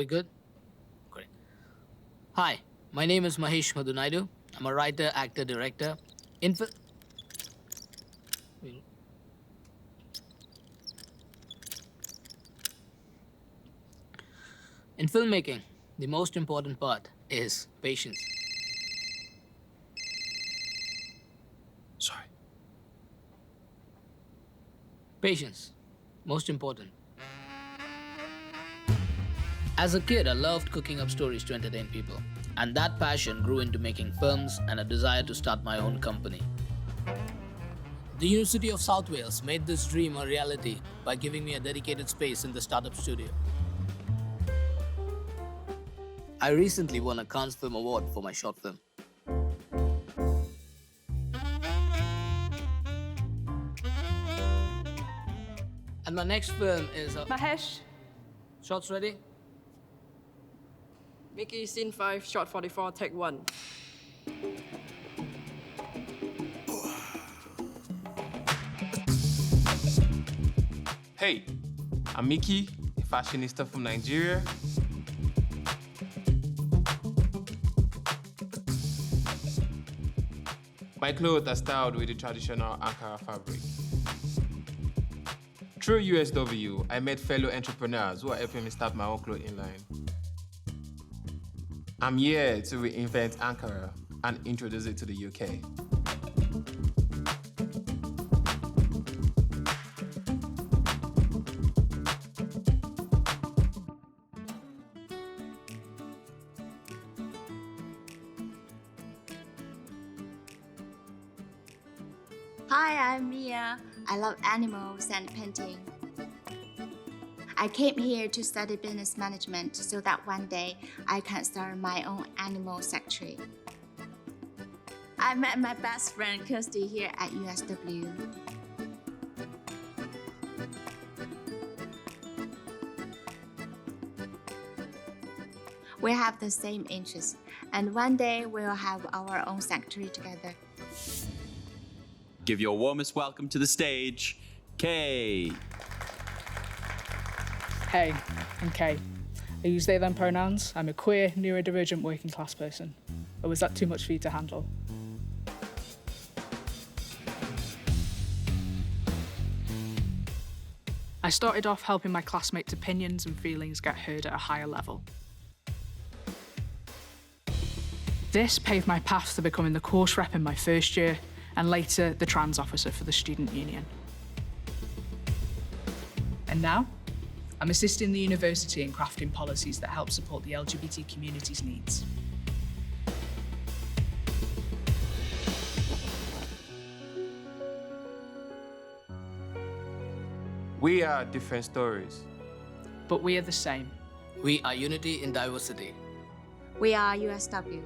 we good? Great. Hi, my name is Mahesh Madunaidu. I'm a writer, actor, director. In fi- in filmmaking, the most important part is patience. Sorry. Patience. Most important. As a kid, I loved cooking up stories to entertain people. And that passion grew into making films and a desire to start my own company. The University of South Wales made this dream a reality by giving me a dedicated space in the startup studio. I recently won a Cannes Film Award for my short film. And my next film is Mahesh, Shots ready? Mickey, scene 5, shot 44, take 1. Hey, I'm Mickey, a fashionista from Nigeria. My clothes are styled with the traditional Ankara fabric. Through USW, I met fellow entrepreneurs who are helping me start my own clothing line. I'm here to reinvent Ankara and introduce it to the UK. Hi, I'm Mia. I love animals and painting. I came here to study business management so that one day I can start my own animal sanctuary. I met my best friend Kirsty here at USW. We have the same interests, and one day we'll have our own sanctuary together. Give your warmest welcome to the stage, Kay. Hey, I'm Kay. I use they, them pronouns. I'm a queer, neurodivergent working class person. Or was that too much for you to handle? I started off helping my classmates' opinions and feelings get heard at a higher level. This paved my path to becoming the course rep in my first year, and later the trans officer for the student union. And now, I'm assisting the university in crafting policies that help support the LGBT community's needs. We are different stories. But we are the same. We are unity in diversity. We are USW.